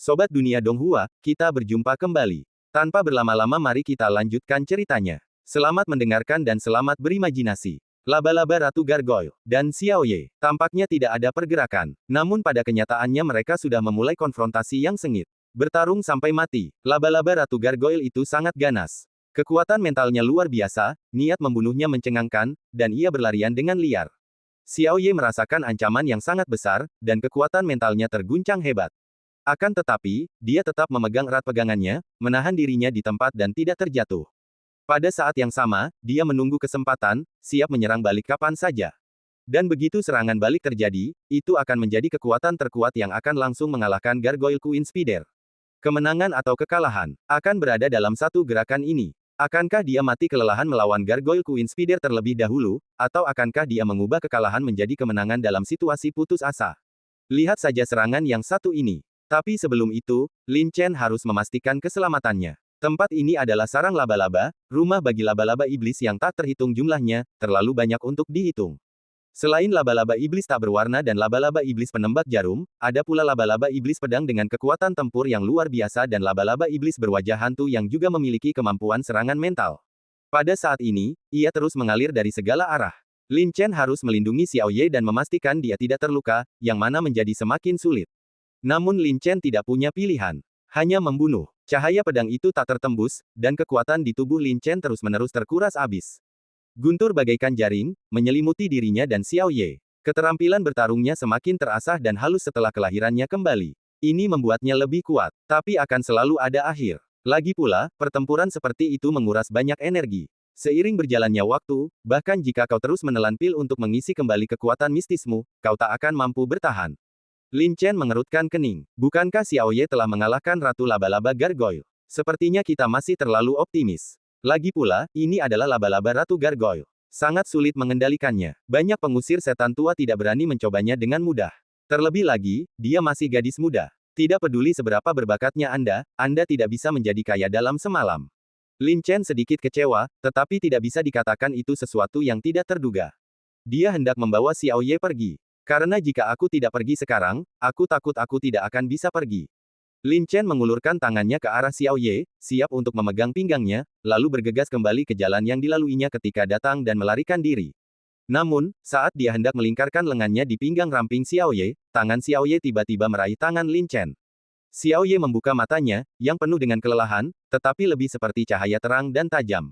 Sobat Dunia Donghua, kita berjumpa kembali. Tanpa berlama-lama mari kita lanjutkan ceritanya. Selamat mendengarkan dan selamat berimajinasi. Laba-laba Ratu Gargoyle dan Xiao Ye tampaknya tidak ada pergerakan. Namun pada kenyataannya mereka sudah memulai konfrontasi yang sengit. Bertarung sampai mati. Laba-laba Ratu Gargoyle itu sangat ganas. Kekuatan mentalnya luar biasa, niat membunuhnya mencengangkan, dan ia berlarian dengan liar. Xiao Ye merasakan ancaman yang sangat besar, dan kekuatan mentalnya terguncang hebat. Akan tetapi, dia tetap memegang erat pegangannya, menahan dirinya di tempat dan tidak terjatuh. Pada saat yang sama, dia menunggu kesempatan, siap menyerang balik kapan saja. Dan begitu serangan balik terjadi, itu akan menjadi kekuatan terkuat yang akan langsung mengalahkan Gargoyle Queen Spider. Kemenangan atau kekalahan akan berada dalam satu gerakan ini. Akankah dia mati kelelahan melawan Gargoyle Queen Spider terlebih dahulu, atau akankah dia mengubah kekalahan menjadi kemenangan dalam situasi putus asa? Lihat saja serangan yang satu ini. Tapi sebelum itu, Lin Chen harus memastikan keselamatannya. Tempat ini adalah sarang laba-laba, rumah bagi laba-laba iblis yang tak terhitung jumlahnya, terlalu banyak untuk dihitung. Selain laba-laba iblis tak berwarna dan laba-laba iblis penembak jarum, ada pula laba-laba iblis pedang dengan kekuatan tempur yang luar biasa dan laba-laba iblis berwajah hantu yang juga memiliki kemampuan serangan mental. Pada saat ini, ia terus mengalir dari segala arah. Lin Chen harus melindungi Xiao Ye dan memastikan dia tidak terluka, yang mana menjadi semakin sulit. Namun Lin Chen tidak punya pilihan. Hanya membunuh. Cahaya pedang itu tak tertembus, dan kekuatan di tubuh Lin Chen terus-menerus terkuras habis. Guntur bagaikan jaring, menyelimuti dirinya dan Xiao Ye. Keterampilan bertarungnya semakin terasah dan halus setelah kelahirannya kembali. Ini membuatnya lebih kuat, tapi akan selalu ada akhir. Lagi pula, pertempuran seperti itu menguras banyak energi. Seiring berjalannya waktu, bahkan jika kau terus menelan pil untuk mengisi kembali kekuatan mistismu, kau tak akan mampu bertahan. Lin Chen mengerutkan kening. Bukankah Xiao Ye telah mengalahkan Ratu Laba-Laba Gargoyle? Sepertinya kita masih terlalu optimis. Lagi pula, ini adalah laba-laba Ratu Gargoyle. Sangat sulit mengendalikannya. Banyak pengusir setan tua tidak berani mencobanya dengan mudah. Terlebih lagi, dia masih gadis muda. Tidak peduli seberapa berbakatnya Anda tidak bisa menjadi kaya dalam semalam. Lin Chen sedikit kecewa, tetapi tidak bisa dikatakan itu sesuatu yang tidak terduga. Dia hendak membawa Xiao Ye pergi. Karena jika aku tidak pergi sekarang, aku takut aku tidak akan bisa pergi. Lin Chen mengulurkan tangannya ke arah Xiao Ye, siap untuk memegang pinggangnya, lalu bergegas kembali ke jalan yang dilaluinya ketika datang dan melarikan diri. Namun, saat dia hendak melingkarkan lengannya di pinggang ramping Xiao Ye, tangan Xiao Ye tiba-tiba meraih tangan Lin Chen. Xiao Ye membuka matanya, yang penuh dengan kelelahan, tetapi lebih seperti cahaya terang dan tajam.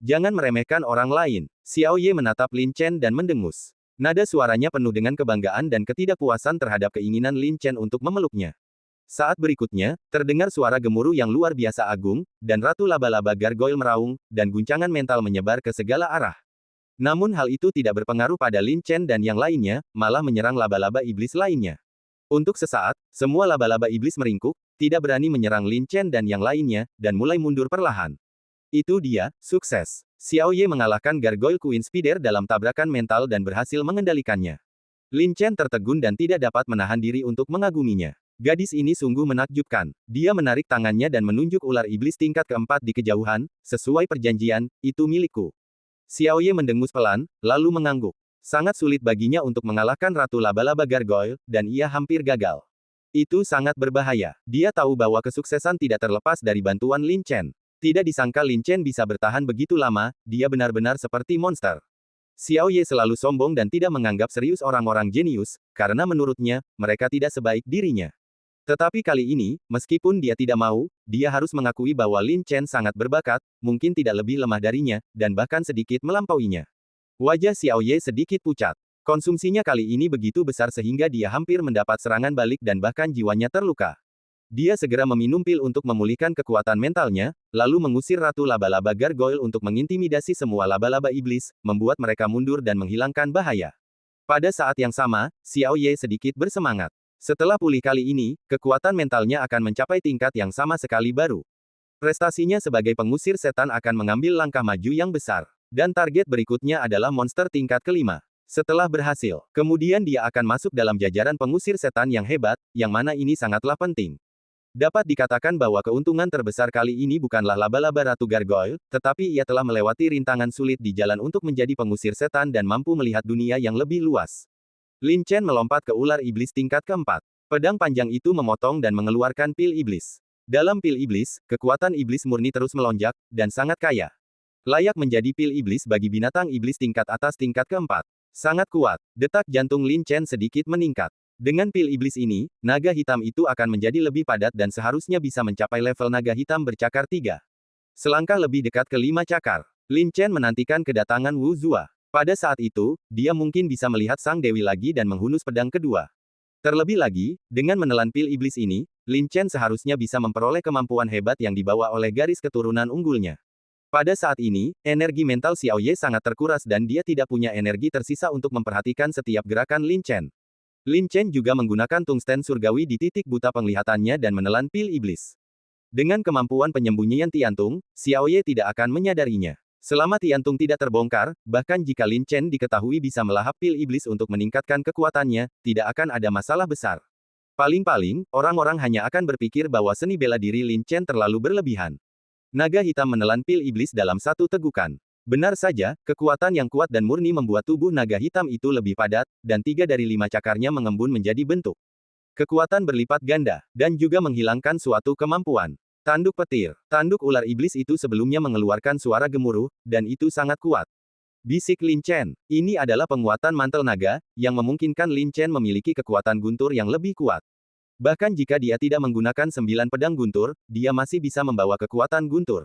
Jangan meremehkan orang lain. Xiao Ye menatap Lin Chen dan mendengus. Nada suaranya penuh dengan kebanggaan dan ketidakpuasan terhadap keinginan Lin Chen untuk memeluknya. Saat berikutnya, terdengar suara gemuruh yang luar biasa agung, dan Ratu Laba-Laba Gargoyle meraung, dan guncangan mental menyebar ke segala arah. Namun hal itu tidak berpengaruh pada Lin Chen dan yang lainnya, malah menyerang laba-laba iblis lainnya. Untuk sesaat, semua laba-laba iblis meringkuk, tidak berani menyerang Lin Chen dan yang lainnya, dan mulai mundur perlahan. Itu dia, sukses. Xiao Ye mengalahkan Gargoyle Queen Spider dalam tabrakan mental dan berhasil mengendalikannya. Lin Chen tertegun dan tidak dapat menahan diri untuk mengaguminya. Gadis ini sungguh menakjubkan. Dia menarik tangannya dan menunjuk ular iblis tingkat keempat di kejauhan, sesuai perjanjian, itu milikku. Xiao Ye mendengus pelan, lalu mengangguk. Sangat sulit baginya untuk mengalahkan Ratu Laba-Laba Gargoyle, dan ia hampir gagal. Itu sangat berbahaya. Dia tahu bahwa kesuksesan tidak terlepas dari bantuan Lin Chen. Tidak disangka Lin Chen bisa bertahan begitu lama, dia benar-benar seperti monster. Xiao Ye selalu sombong dan tidak menganggap serius orang-orang jenius, karena menurutnya, mereka tidak sebaik dirinya. Tetapi kali ini, meskipun dia tidak mau, dia harus mengakui bahwa Lin Chen sangat berbakat, mungkin tidak lebih lemah darinya, dan bahkan sedikit melampauinya. Wajah Xiao Ye sedikit pucat. Konsumsinya kali ini begitu besar sehingga dia hampir mendapat serangan balik dan bahkan jiwanya terluka. Dia segera meminum pil untuk memulihkan kekuatan mentalnya, lalu mengusir Ratu Laba-Laba Gargoyle untuk mengintimidasi semua laba-laba iblis, membuat mereka mundur dan menghilangkan bahaya. Pada saat yang sama, Xiao Ye sedikit bersemangat. Setelah pulih kali ini, kekuatan mentalnya akan mencapai tingkat yang sama sekali baru. Prestasinya sebagai pengusir setan akan mengambil langkah maju yang besar. Dan target berikutnya adalah monster tingkat kelima. Setelah berhasil, kemudian dia akan masuk dalam jajaran pengusir setan yang hebat, yang mana ini sangatlah penting. Dapat dikatakan bahwa keuntungan terbesar kali ini bukanlah laba-laba Ratu Gargoyle, tetapi ia telah melewati rintangan sulit di jalan untuk menjadi pengusir setan dan mampu melihat dunia yang lebih luas. Lin Chen melompat ke ular iblis tingkat keempat. Pedang panjang itu memotong dan mengeluarkan pil iblis. Dalam pil iblis, kekuatan iblis murni terus melonjak, dan sangat kaya. Layak menjadi pil iblis bagi binatang iblis tingkat atas tingkat keempat. Sangat kuat. Detak jantung Lin Chen sedikit meningkat. Dengan pil iblis ini, naga hitam itu akan menjadi lebih padat dan seharusnya bisa mencapai level naga hitam bercakar 3. Selangkah lebih dekat ke 5 cakar. Lin Chen menantikan kedatangan Wu Zua. Pada saat itu, dia mungkin bisa melihat sang dewi lagi dan menghunus pedang kedua. Terlebih lagi, dengan menelan pil iblis ini, Lin Chen seharusnya bisa memperoleh kemampuan hebat yang dibawa oleh garis keturunan unggulnya. Pada saat ini, energi mental Xiao Ye sangat terkuras dan dia tidak punya energi tersisa untuk memperhatikan setiap gerakan Lin Chen. Lin Chen juga menggunakan tungsten surgawi di titik buta penglihatannya dan menelan pil iblis. Dengan kemampuan penyembunyian Tiantung, Xiao Ye tidak akan menyadarinya. Selama Tiantung tidak terbongkar, bahkan jika Lin Chen diketahui bisa melahap pil iblis untuk meningkatkan kekuatannya, tidak akan ada masalah besar. Paling-paling, orang-orang hanya akan berpikir bahwa seni bela diri Lin Chen terlalu berlebihan. Naga hitam menelan pil iblis dalam satu tegukan. Benar saja, kekuatan yang kuat dan murni membuat tubuh naga hitam itu lebih padat, dan 3 dari 5 cakarnya mengembun menjadi bentuk. Kekuatan berlipat ganda, dan juga menghilangkan suatu kemampuan. Tanduk petir. Tanduk ular iblis itu sebelumnya mengeluarkan suara gemuruh, dan itu sangat kuat. Bisik Lin Chen. Ini adalah penguatan mantel naga, yang memungkinkan Lin Chen memiliki kekuatan guntur yang lebih kuat. Bahkan jika dia tidak menggunakan 9 pedang guntur, dia masih bisa membawa kekuatan guntur.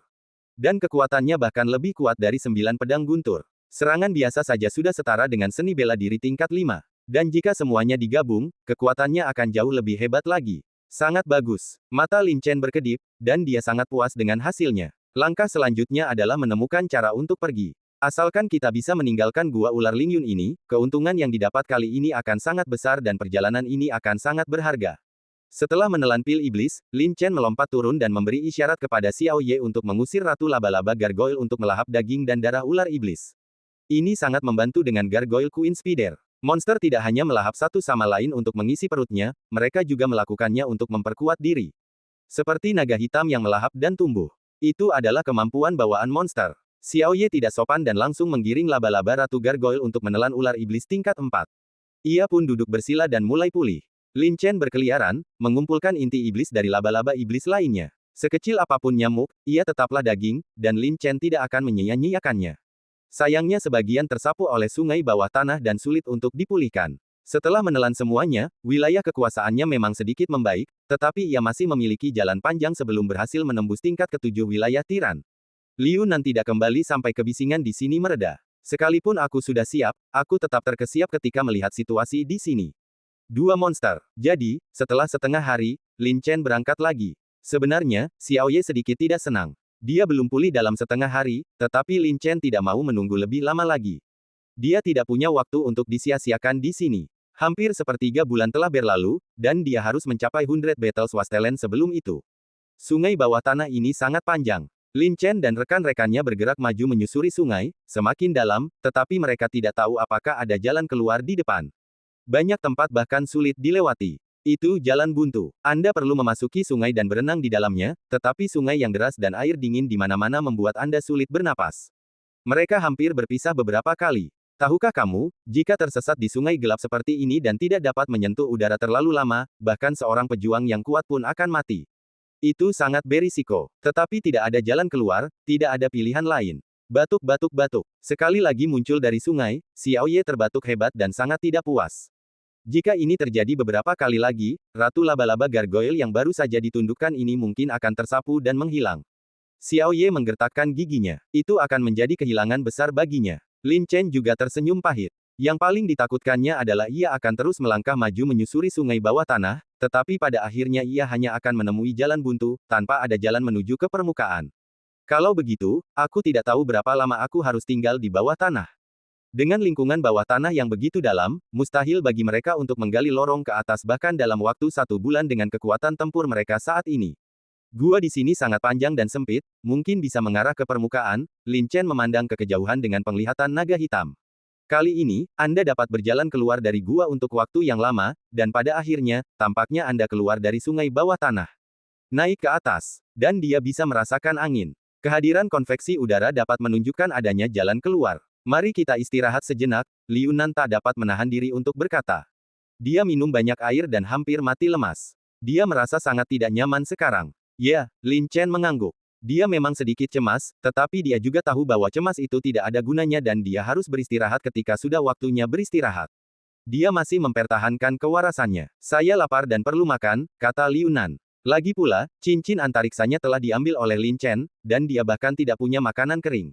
Dan kekuatannya bahkan lebih kuat dari 9 pedang guntur. Serangan biasa saja sudah setara dengan seni bela diri tingkat 5. Dan jika semuanya digabung, kekuatannya akan jauh lebih hebat lagi. Sangat bagus. Mata Lin Chen berkedip, dan dia sangat puas dengan hasilnya. Langkah selanjutnya adalah menemukan cara untuk pergi. Asalkan kita bisa meninggalkan gua ular Ling Yun ini, keuntungan yang didapat kali ini akan sangat besar dan perjalanan ini akan sangat berharga. Setelah menelan pil iblis, Lin Chen melompat turun dan memberi isyarat kepada Xiao Ye untuk mengusir Ratu Laba-Laba Gargoyle untuk melahap daging dan darah ular iblis. Ini sangat membantu dengan Gargoyle Queen Spider. Monster tidak hanya melahap satu sama lain untuk mengisi perutnya, mereka juga melakukannya untuk memperkuat diri. Seperti naga hitam yang melahap dan tumbuh. Itu adalah kemampuan bawaan monster. Xiao Ye tidak sopan dan langsung menggiring laba-laba Ratu Gargoyle untuk menelan ular iblis tingkat 4. Ia pun duduk bersila dan mulai pulih. Lin Chen berkeliaran, mengumpulkan inti iblis dari laba-laba iblis lainnya. Sekecil apapun nyamuk, ia tetaplah daging, dan Lin Chen tidak akan menyia-nyiakannya. Sayangnya sebagian tersapu oleh sungai bawah tanah dan sulit untuk dipulihkan. Setelah menelan semuanya, wilayah kekuasaannya memang sedikit membaik, tetapi ia masih memiliki jalan panjang sebelum berhasil menembus tingkat ke-7 wilayah tiran. Liu Nan tidak kembali sampai kebisingan di sini mereda. Sekalipun aku sudah siap, aku tetap terkesiap ketika melihat situasi di sini. 2 monster. Jadi, setelah setengah hari, Lin Chen berangkat lagi. Sebenarnya, Xiao Ye sedikit tidak senang. Dia belum pulih dalam setengah hari, tetapi Lin Chen tidak mau menunggu lebih lama lagi. Dia tidak punya waktu untuk disia-siakan di sini. Hampir sepertiga bulan telah berlalu, dan dia harus mencapai 100 Battles Wasteland sebelum itu. Sungai bawah tanah ini sangat panjang. Lin Chen dan rekan-rekannya bergerak maju menyusuri sungai, semakin dalam, tetapi mereka tidak tahu apakah ada jalan keluar di depan. Banyak tempat bahkan sulit dilewati. Itu jalan buntu. Anda perlu memasuki sungai dan berenang di dalamnya, tetapi sungai yang deras dan air dingin di mana-mana membuat Anda sulit bernapas. Mereka hampir berpisah beberapa kali. Tahukah kamu, jika tersesat di sungai gelap seperti ini dan tidak dapat menyentuh udara terlalu lama, bahkan seorang pejuang yang kuat pun akan mati. Itu sangat berisiko. Tetapi tidak ada jalan keluar, tidak ada pilihan lain. Batuk-batuk-batuk. Sekali lagi muncul dari sungai, Xiao Ye terbatuk hebat dan sangat tidak puas. Jika ini terjadi beberapa kali lagi, Ratu Laba-Laba Gargoyle yang baru saja ditundukkan ini mungkin akan tersapu dan menghilang. Xiao Ye menggertakkan giginya. Itu akan menjadi kehilangan besar baginya. Lin Chen juga tersenyum pahit. Yang paling ditakutkannya adalah ia akan terus melangkah maju menyusuri sungai bawah tanah, tetapi pada akhirnya ia hanya akan menemui jalan buntu, tanpa ada jalan menuju ke permukaan. Kalau begitu, aku tidak tahu berapa lama aku harus tinggal di bawah tanah. Dengan lingkungan bawah tanah yang begitu dalam, mustahil bagi mereka untuk menggali lorong ke atas bahkan dalam waktu 1 bulan dengan kekuatan tempur mereka saat ini. Gua di sini sangat panjang dan sempit, mungkin bisa mengarah ke permukaan. Lin Chen memandang ke kejauhan dengan penglihatan naga hitam. Kali ini, Anda dapat berjalan keluar dari gua untuk waktu yang lama, dan pada akhirnya, tampaknya Anda keluar dari sungai bawah tanah. Naik ke atas, dan dia bisa merasakan angin. Kehadiran konveksi udara dapat menunjukkan adanya jalan keluar. Mari kita istirahat sejenak, Liu Nan tak dapat menahan diri untuk berkata. Dia minum banyak air dan hampir mati lemas. Dia merasa sangat tidak nyaman sekarang. Ya, Lin Chen mengangguk. Dia memang sedikit cemas, tetapi dia juga tahu bahwa cemas itu tidak ada gunanya dan dia harus beristirahat ketika sudah waktunya beristirahat. Dia masih mempertahankan kewarasannya. Saya lapar dan perlu makan, kata Liu Nan. Lagi pula, cincin antariksanya telah diambil oleh Lin Chen, dan dia bahkan tidak punya makanan kering.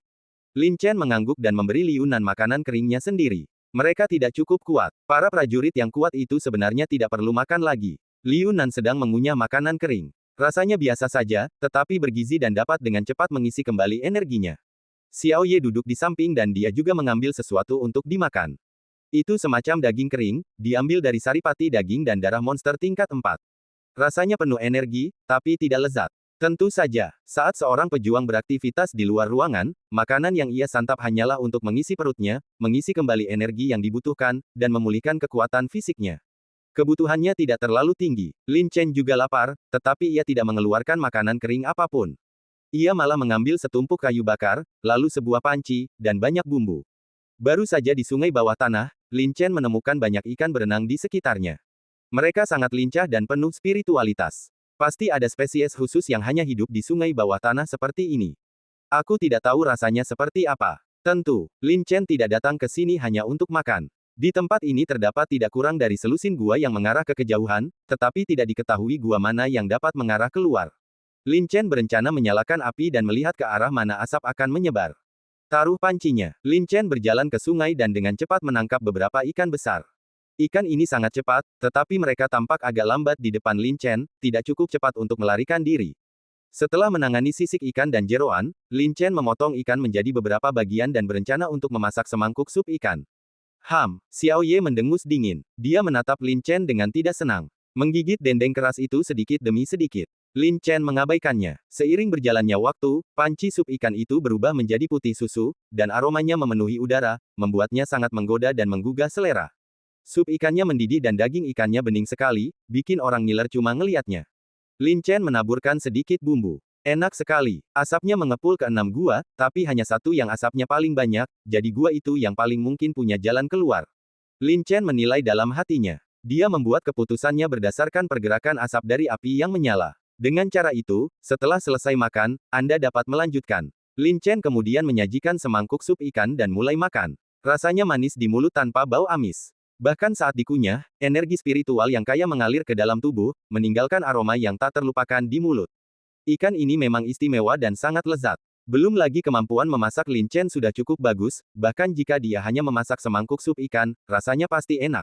Lin Chen mengangguk dan memberi Liu Nan makanan keringnya sendiri. Mereka tidak cukup kuat. Para prajurit yang kuat itu sebenarnya tidak perlu makan lagi. Liu Nan sedang mengunyah makanan kering. Rasanya biasa saja, tetapi bergizi dan dapat dengan cepat mengisi kembali energinya. Xiao Ye duduk di samping dan dia juga mengambil sesuatu untuk dimakan. Itu semacam daging kering, diambil dari saripati daging dan darah monster tingkat 4. Rasanya penuh energi, tapi tidak lezat. Tentu saja, saat seorang pejuang beraktivitas di luar ruangan, makanan yang ia santap hanyalah untuk mengisi perutnya, mengisi kembali energi yang dibutuhkan, dan memulihkan kekuatan fisiknya. Kebutuhannya tidak terlalu tinggi. Lin Chen juga lapar, tetapi ia tidak mengeluarkan makanan kering apapun. Ia malah mengambil setumpuk kayu bakar, lalu sebuah panci, dan banyak bumbu. Baru saja di sungai bawah tanah, Lin Chen menemukan banyak ikan berenang di sekitarnya. Mereka sangat lincah dan penuh spiritualitas. Pasti ada spesies khusus yang hanya hidup di sungai bawah tanah seperti ini. Aku tidak tahu rasanya seperti apa. Tentu, Lin Chen tidak datang ke sini hanya untuk makan. Di tempat ini terdapat tidak kurang dari selusin gua yang mengarah ke kejauhan, tetapi tidak diketahui gua mana yang dapat mengarah keluar. Lin Chen berencana menyalakan api dan melihat ke arah mana asap akan menyebar. Taruh pancinya. Lin Chen berjalan ke sungai dan dengan cepat menangkap beberapa ikan besar. Ikan ini sangat cepat, tetapi mereka tampak agak lambat di depan Lin Chen, tidak cukup cepat untuk melarikan diri. Setelah menangani sisik ikan dan jeroan, Lin Chen memotong ikan menjadi beberapa bagian dan berencana untuk memasak semangkuk sup ikan. Xiao Ye mendengus dingin. Dia menatap Lin Chen dengan tidak senang. Menggigit dendeng keras itu sedikit demi sedikit. Lin Chen mengabaikannya. Seiring berjalannya waktu, panci sup ikan itu berubah menjadi putih susu, dan aromanya memenuhi udara, membuatnya sangat menggoda dan menggugah selera. Sup ikannya mendidih dan daging ikannya bening sekali, bikin orang ngiler cuma ngeliatnya. Lin Chen menaburkan sedikit bumbu. Enak sekali. Asapnya mengepul ke 6 gua, tapi hanya satu yang asapnya paling banyak, jadi gua itu yang paling mungkin punya jalan keluar. Lin Chen menilai dalam hatinya. Dia membuat keputusannya berdasarkan pergerakan asap dari api yang menyala. Dengan cara itu, setelah selesai makan, Anda dapat melanjutkan. Lin Chen kemudian menyajikan semangkuk sup ikan dan mulai makan. Rasanya manis di mulut tanpa bau amis. Bahkan saat dikunyah, energi spiritual yang kaya mengalir ke dalam tubuh, meninggalkan aroma yang tak terlupakan di mulut. Ikan ini memang istimewa dan sangat lezat. Belum lagi kemampuan memasak Lin Chen sudah cukup bagus, bahkan jika dia hanya memasak semangkuk sup ikan, rasanya pasti enak.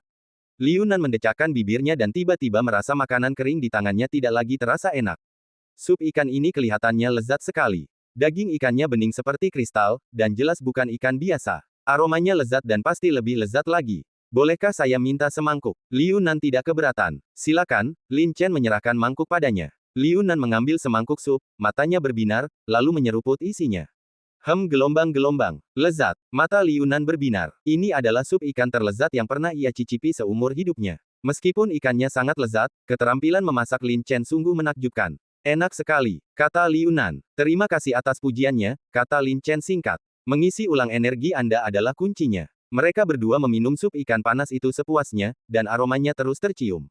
Liu Nan mendecakkan bibirnya dan tiba-tiba merasa makanan kering di tangannya tidak lagi terasa enak. Sup ikan ini kelihatannya lezat sekali. Daging ikannya bening seperti kristal, dan jelas bukan ikan biasa. Aromanya lezat dan pasti lebih lezat lagi. Bolehkah saya minta semangkuk? Liu Nan tidak keberatan. Silakan, Lin Chen menyerahkan mangkuk padanya. Liu Nan mengambil semangkuk sup, matanya berbinar, lalu menyeruput isinya. Gelombang-gelombang. Lezat. Mata Liu Nan berbinar. Ini adalah sup ikan terlezat yang pernah ia cicipi seumur hidupnya. Meskipun ikannya sangat lezat, keterampilan memasak Lin Chen sungguh menakjubkan. Enak sekali, kata Liu Nan. Terima kasih atas pujiannya, kata Lin Chen singkat. Mengisi ulang energi Anda adalah kuncinya. Mereka berdua meminum sup ikan panas itu sepuasnya, dan aromanya terus tercium.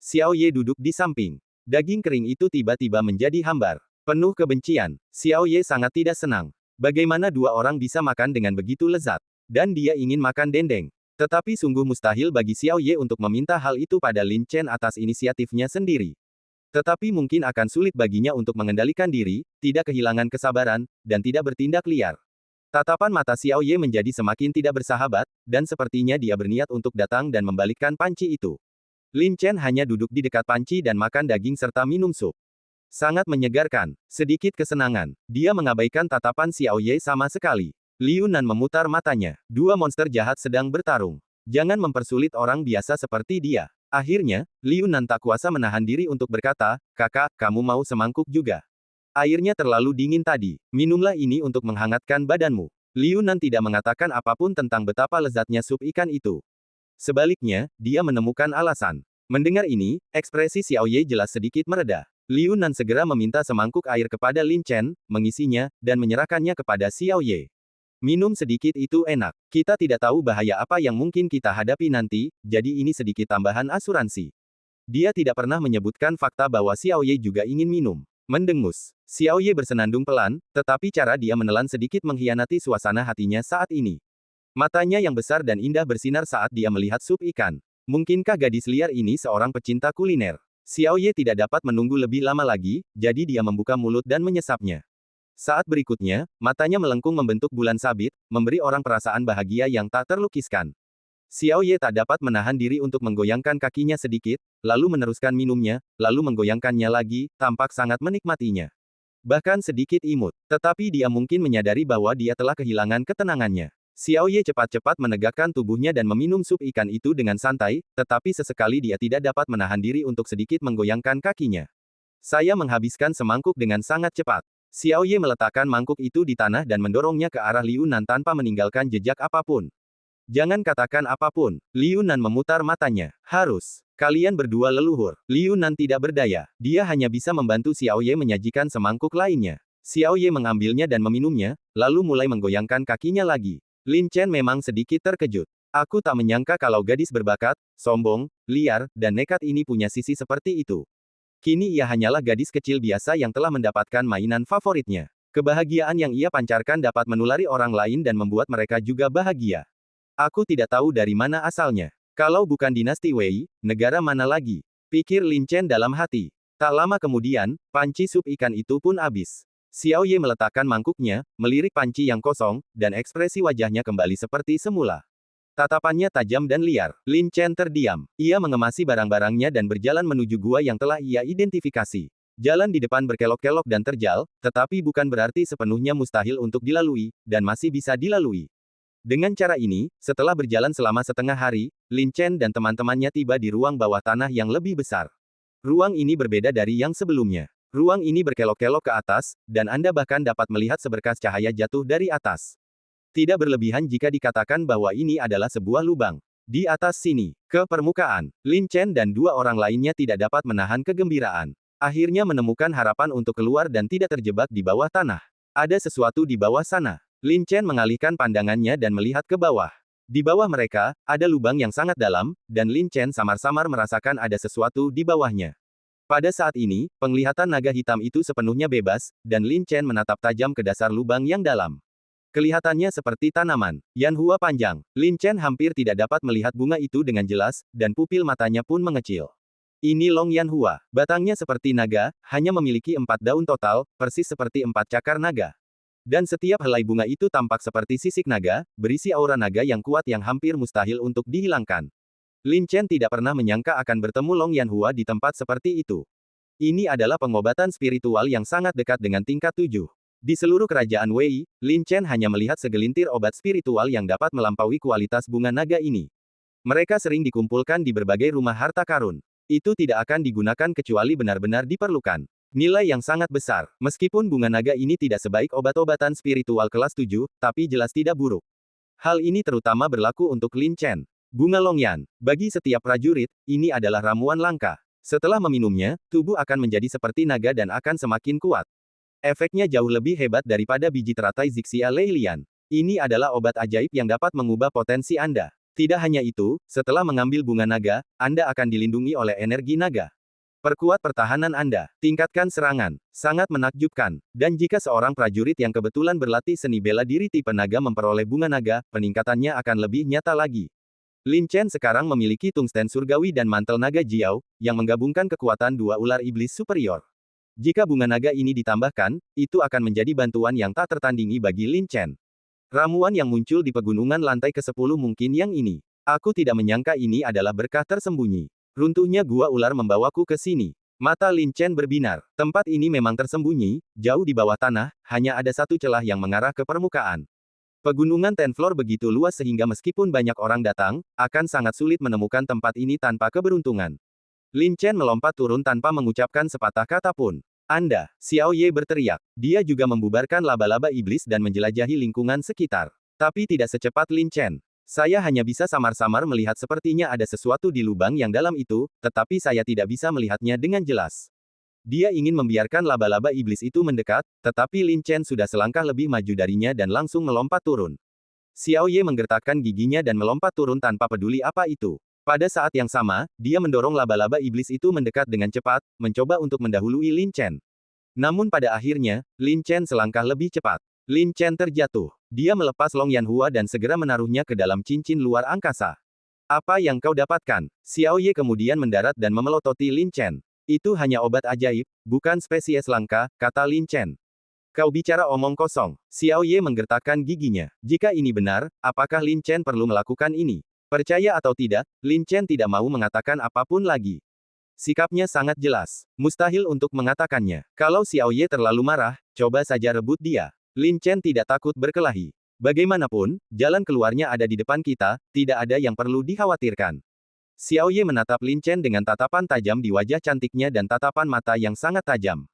Xiao Ye duduk di samping. Daging kering itu tiba-tiba menjadi hambar. Penuh kebencian. Xiao Ye sangat tidak senang. Bagaimana dua orang bisa makan dengan begitu lezat? Dan dia ingin makan dendeng. Tetapi sungguh mustahil bagi Xiao Ye untuk meminta hal itu pada Lin Chen atas inisiatifnya sendiri. Tetapi mungkin akan sulit baginya untuk mengendalikan diri, tidak kehilangan kesabaran, dan tidak bertindak liar. Tatapan mata Xiao Ye menjadi semakin tidak bersahabat, dan sepertinya dia berniat untuk datang dan membalikkan panci itu. Lin Chen hanya duduk di dekat panci dan makan daging serta minum sup. Sangat menyegarkan. Sedikit kesenangan. Dia mengabaikan tatapan Xiao Ye sama sekali. Liu Nan memutar matanya. Dua monster jahat sedang bertarung. Jangan mempersulit orang biasa seperti dia. Akhirnya, Liu Nan tak kuasa menahan diri untuk berkata, "Kakak, kamu mau semangkuk juga? Airnya terlalu dingin tadi. Minumlah ini untuk menghangatkan badanmu." Liu Nan tidak mengatakan apapun tentang betapa lezatnya sup ikan itu. Sebaliknya, dia menemukan alasan. Mendengar ini, ekspresi Xiao Ye jelas sedikit mereda. Liu Nan segera meminta semangkuk air kepada Lin Chen, mengisinya, dan menyerahkannya kepada Xiao Ye. Minum sedikit itu enak. Kita tidak tahu bahaya apa yang mungkin kita hadapi nanti, jadi ini sedikit tambahan asuransi. Dia tidak pernah menyebutkan fakta bahwa Xiao Ye juga ingin minum. Mendengus. Xiao Ye bersenandung pelan, tetapi cara dia menelan sedikit mengkhianati suasana hatinya saat ini. Matanya yang besar dan indah bersinar saat dia melihat sup ikan. Mungkinkah gadis liar ini seorang pecinta kuliner? Xiao Ye tidak dapat menunggu lebih lama lagi, jadi dia membuka mulut dan menyesapnya. Saat berikutnya, matanya melengkung membentuk bulan sabit, memberi orang perasaan bahagia yang tak terlukiskan. Xiao Ye tak dapat menahan diri untuk menggoyangkan kakinya sedikit, lalu meneruskan minumnya, lalu menggoyangkannya lagi, tampak sangat menikmatinya. Bahkan sedikit imut. Tetapi dia mungkin menyadari bahwa dia telah kehilangan ketenangannya. Xiao Ye cepat-cepat menegakkan tubuhnya dan meminum sup ikan itu dengan santai, tetapi sesekali dia tidak dapat menahan diri untuk sedikit menggoyangkan kakinya. Saya menghabiskan semangkuk dengan sangat cepat. Xiao Ye meletakkan mangkuk itu di tanah dan mendorongnya ke arah Liu Nan tanpa meninggalkan jejak apapun. Jangan katakan apapun. Liu Nan memutar matanya. Harus. Kalian berdua leluhur. Liu Nan tidak berdaya. Dia hanya bisa membantu Xiao Ye menyajikan semangkuk lainnya. Xiao Ye mengambilnya dan meminumnya, lalu mulai menggoyangkan kakinya lagi. Lin Chen memang sedikit terkejut. Aku tak menyangka kalau gadis berbakat, sombong, liar, dan nekat ini punya sisi seperti itu. Kini ia hanyalah gadis kecil biasa yang telah mendapatkan mainan favoritnya. Kebahagiaan yang ia pancarkan dapat menulari orang lain dan membuat mereka juga bahagia. Aku tidak tahu dari mana asalnya. Kalau bukan dinasti Wei, negara mana lagi? Pikir Lin Chen dalam hati. Tak lama kemudian, panci sup ikan itu pun habis. Xiao Ye meletakkan mangkuknya, melirik panci yang kosong, dan ekspresi wajahnya kembali seperti semula. Tatapannya tajam dan liar. Lin Chen terdiam. Ia mengemasi barang-barangnya dan berjalan menuju gua yang telah ia identifikasi. Jalan di depan berkelok-kelok dan terjal, tetapi bukan berarti sepenuhnya mustahil untuk dilalui, dan masih bisa dilalui. Dengan cara ini, setelah berjalan selama setengah hari, Lin Chen dan teman-temannya tiba di ruang bawah tanah yang lebih besar. Ruang ini berbeda dari yang sebelumnya. Ruang ini berkelok-kelok ke atas, dan Anda bahkan dapat melihat seberkas cahaya jatuh dari atas. Tidak berlebihan jika dikatakan bahwa ini adalah sebuah lubang. Di atas sini, ke permukaan, Lin Chen dan dua orang lainnya tidak dapat menahan kegembiraan. Akhirnya menemukan harapan untuk keluar dan tidak terjebak di bawah tanah. Ada sesuatu di bawah sana. Lin Chen mengalihkan pandangannya dan melihat ke bawah. Di bawah mereka, ada lubang yang sangat dalam, dan Lin Chen samar-samar merasakan ada sesuatu di bawahnya. Pada saat ini, penglihatan naga hitam itu sepenuhnya bebas, dan Lin Chen menatap tajam ke dasar lubang yang dalam. Kelihatannya seperti tanaman. Yanhua panjang. Lin Chen hampir tidak dapat melihat bunga itu dengan jelas, dan pupil matanya pun mengecil. Ini Long Yanhua. Batangnya seperti naga, hanya memiliki 4 daun total, persis seperti 4 cakar naga. Dan setiap helai bunga itu tampak seperti sisik naga, berisi aura naga yang kuat yang hampir mustahil untuk dihilangkan. Lin Chen tidak pernah menyangka akan bertemu Long Yanhua di tempat seperti itu. Ini adalah pengobatan spiritual yang sangat dekat dengan tingkat 7. Di seluruh kerajaan Wei, Lin Chen hanya melihat segelintir obat spiritual yang dapat melampaui kualitas bunga naga ini. Mereka sering dikumpulkan di berbagai rumah harta karun. Itu tidak akan digunakan kecuali benar-benar diperlukan. Nilai yang sangat besar. Meskipun bunga naga ini tidak sebaik obat-obatan spiritual kelas 7, tapi jelas tidak buruk. Hal ini terutama berlaku untuk Lin Chen. Bunga Longyan. Bagi setiap prajurit, ini adalah ramuan langka. Setelah meminumnya, tubuh akan menjadi seperti naga dan akan semakin kuat. Efeknya jauh lebih hebat daripada biji teratai Zixia Leilian. Ini adalah obat ajaib yang dapat mengubah potensi Anda. Tidak hanya itu, setelah mengambil bunga naga, Anda akan dilindungi oleh energi naga. Perkuat pertahanan Anda. Tingkatkan serangan. Sangat menakjubkan. Dan jika seorang prajurit yang kebetulan berlatih seni bela diri tipe naga memperoleh bunga naga, peningkatannya akan lebih nyata lagi. Lin Chen sekarang memiliki tungsten surgawi dan mantel naga Jiao, yang menggabungkan kekuatan dua ular iblis superior. Jika bunga naga ini ditambahkan, itu akan menjadi bantuan yang tak tertandingi bagi Lin Chen. Ramuan yang muncul di pegunungan lantai ke-10 mungkin yang ini. Aku tidak menyangka ini adalah berkah tersembunyi. Runtuhnya gua ular membawaku ke sini. Mata Lin Chen berbinar. Tempat ini memang tersembunyi, jauh di bawah tanah, hanya ada satu celah yang mengarah ke permukaan. Pegunungan Tenflor begitu luas sehingga meskipun banyak orang datang, akan sangat sulit menemukan tempat ini tanpa keberuntungan. Lin Chen melompat turun tanpa mengucapkan sepatah kata pun. Anda, Xiao Ye berteriak. Dia juga membubarkan laba-laba iblis dan menjelajahi lingkungan sekitar. Tapi tidak secepat Lin Chen. Saya hanya bisa samar-samar melihat sepertinya ada sesuatu di lubang yang dalam itu, tetapi saya tidak bisa melihatnya dengan jelas. Dia ingin membiarkan laba-laba iblis itu mendekat, tetapi Lin Chen sudah selangkah lebih maju darinya dan langsung melompat turun. Xiao Ye menggertakkan giginya dan melompat turun tanpa peduli apa itu. Pada saat yang sama, dia mendorong laba-laba iblis itu mendekat dengan cepat, mencoba untuk mendahului Lin Chen. Namun pada akhirnya, Lin Chen selangkah lebih cepat. Lin Chen terjatuh. Dia melepas Long Yanhua dan segera menaruhnya ke dalam cincin luar angkasa. Apa yang kau dapatkan? Xiao Ye kemudian mendarat dan memelototi Lin Chen. Itu hanya obat ajaib, bukan spesies langka, kata Lin Chen. Kau bicara omong kosong. Xiao Ye menggertakkan giginya. Jika ini benar, apakah Lin Chen perlu melakukan ini? Percaya atau tidak, Lin Chen tidak mau mengatakan apapun lagi. Sikapnya sangat jelas. Mustahil untuk mengatakannya. Kalau Xiao Ye terlalu marah, coba saja rebut dia. Lin Chen tidak takut berkelahi. Bagaimanapun, jalan keluarnya ada di depan kita, tidak ada yang perlu dikhawatirkan. Xiao Ye menatap Lin Chen dengan tatapan tajam di wajah cantiknya dan tatapan mata yang sangat tajam.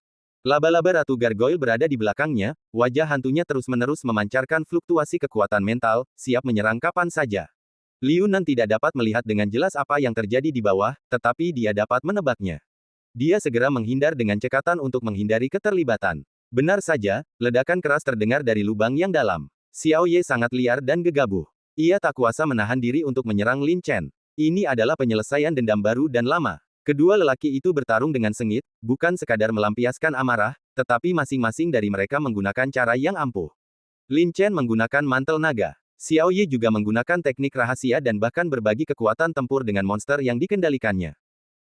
Laba-laba Ratu Gargoyle berada di belakangnya, wajah hantunya terus-menerus memancarkan fluktuasi kekuatan mental, siap menyerang kapan saja. Liu Nan tidak dapat melihat dengan jelas apa yang terjadi di bawah, tetapi dia dapat menebaknya. Dia segera menghindar dengan cekatan untuk menghindari keterlibatan. Benar saja, ledakan keras terdengar dari lubang yang dalam. Xiao Ye sangat liar dan gegabah. Ia tak kuasa menahan diri untuk menyerang Lin Chen. Ini adalah penyelesaian dendam baru dan lama. Kedua lelaki itu bertarung dengan sengit, bukan sekadar melampiaskan amarah, tetapi masing-masing dari mereka menggunakan cara yang ampuh. Lin Chen menggunakan mantel naga. Xiao Ye juga menggunakan teknik rahasia dan bahkan berbagi kekuatan tempur dengan monster yang dikendalikannya.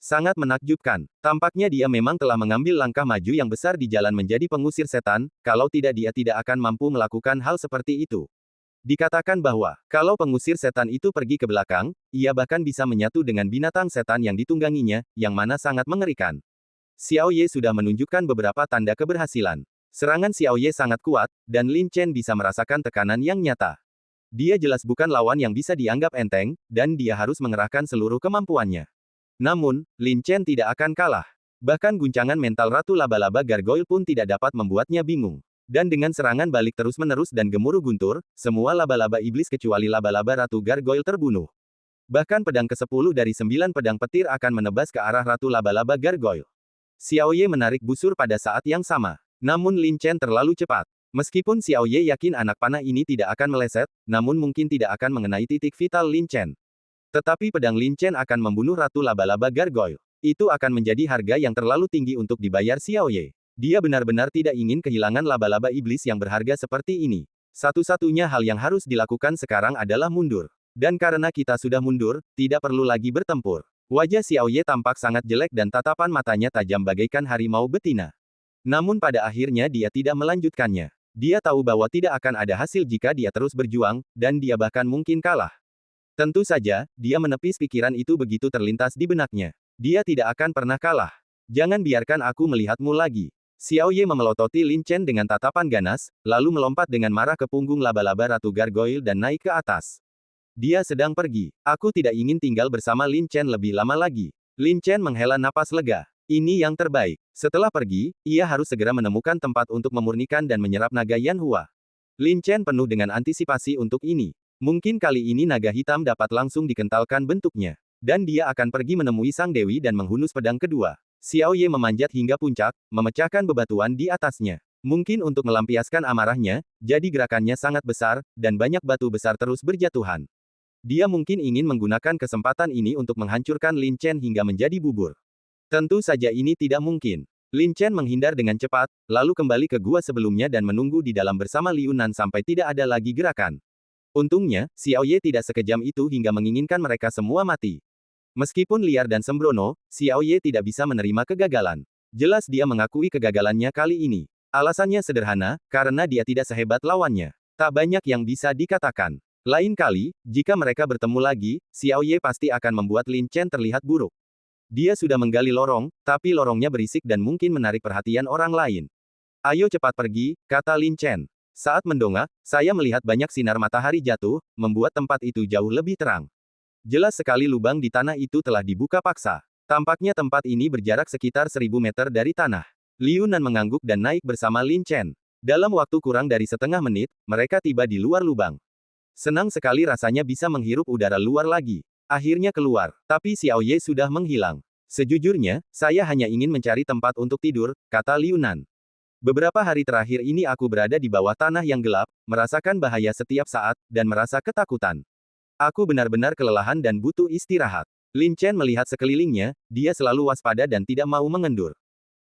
Sangat menakjubkan. Tampaknya dia memang telah mengambil langkah maju yang besar di jalan menjadi pengusir setan, kalau tidak dia tidak akan mampu melakukan hal seperti itu. Dikatakan bahwa, kalau pengusir setan itu pergi ke belakang, ia bahkan bisa menyatu dengan binatang setan yang ditungganginya, yang mana sangat mengerikan. Xiao Ye sudah menunjukkan beberapa tanda keberhasilan. Serangan Xiao Ye sangat kuat, dan Lin Chen bisa merasakan tekanan yang nyata. Dia jelas bukan lawan yang bisa dianggap enteng, dan dia harus mengerahkan seluruh kemampuannya. Namun, Lin Chen tidak akan kalah. Bahkan guncangan mental Ratu Laba-Laba Gargoyle pun tidak dapat membuatnya bingung. Dan dengan serangan balik terus-menerus dan gemuruh guntur, semua laba-laba iblis kecuali laba-laba Ratu Gargoyle terbunuh. Bahkan pedang ke-10 dari 9 pedang petir akan menebas ke arah Ratu Laba-Laba Gargoyle. Xiao Ye menarik busur pada saat yang sama. Namun Lin Chen terlalu cepat. Meskipun Xiao Ye yakin anak panah ini tidak akan meleset, namun mungkin tidak akan mengenai titik vital Lin Chen. Tetapi pedang Lin Chen akan membunuh Ratu Laba-Laba Gargoyle. Itu akan menjadi harga yang terlalu tinggi untuk dibayar Xiao Ye. Dia benar-benar tidak ingin kehilangan laba-laba iblis yang berharga seperti ini. Satu-satunya hal yang harus dilakukan sekarang adalah mundur. Dan karena kita sudah mundur, tidak perlu lagi bertempur. Wajah Xiao Ye tampak sangat jelek dan tatapan matanya tajam bagaikan harimau betina. Namun pada akhirnya dia tidak melanjutkannya. Dia tahu bahwa tidak akan ada hasil jika dia terus berjuang, dan dia bahkan mungkin kalah. Tentu saja, dia menepis pikiran itu begitu terlintas di benaknya. Dia tidak akan pernah kalah. Jangan biarkan aku melihatmu lagi. Xiao Ye memelototi Lin Chen dengan tatapan ganas, lalu melompat dengan marah ke punggung laba-laba Ratu Gargoyle dan naik ke atas. Dia sedang pergi. Aku tidak ingin tinggal bersama Lin Chen lebih lama lagi. Lin Chen menghela napas lega. Ini yang terbaik. Setelah pergi, ia harus segera menemukan tempat untuk memurnikan dan menyerap naga Yanhua. Lin Chen penuh dengan antisipasi untuk ini. Mungkin kali ini naga hitam dapat langsung dikentalkan bentuknya. Dan dia akan pergi menemui Sang Dewi dan menghunus pedang kedua. Xiao Ye memanjat hingga puncak, memecahkan bebatuan di atasnya. Mungkin untuk melampiaskan amarahnya, jadi gerakannya sangat besar, dan banyak batu besar terus berjatuhan. Dia mungkin ingin menggunakan kesempatan ini untuk menghancurkan Lin Chen hingga menjadi bubur. Tentu saja ini tidak mungkin. Lin Chen menghindar dengan cepat, lalu kembali ke gua sebelumnya dan menunggu di dalam bersama Liu Nan sampai tidak ada lagi gerakan. Untungnya, Xiao Ye tidak sekejam itu hingga menginginkan mereka semua mati. Meskipun liar dan sembrono, Xiao Ye tidak bisa menerima kegagalan. Jelas dia mengakui kegagalannya kali ini. Alasannya sederhana, karena dia tidak sehebat lawannya. Tak banyak yang bisa dikatakan. Lain kali, jika mereka bertemu lagi, Xiao Ye pasti akan membuat Lin Chen terlihat buruk. Dia sudah menggali lorong, tapi lorongnya berisik dan mungkin menarik perhatian orang lain. Ayo cepat pergi, kata Lin Chen. Saat mendongak, saya melihat banyak sinar matahari jatuh, membuat tempat itu jauh lebih terang. Jelas sekali lubang di tanah itu telah dibuka paksa. Tampaknya tempat ini berjarak sekitar 1000 meter dari tanah. Liu Nan mengangguk dan naik bersama Lin Chen. Dalam waktu kurang dari setengah menit, mereka tiba di luar lubang. Senang sekali rasanya bisa menghirup udara luar lagi. Akhirnya keluar, tapi Xiao Ye sudah menghilang. Sejujurnya, saya hanya ingin mencari tempat untuk tidur, kata Liu Nan. Beberapa hari terakhir ini aku berada di bawah tanah yang gelap, merasakan bahaya setiap saat, dan merasa ketakutan. Aku benar-benar kelelahan dan butuh istirahat. Lin Chen melihat sekelilingnya, dia selalu waspada dan tidak mau mengendur.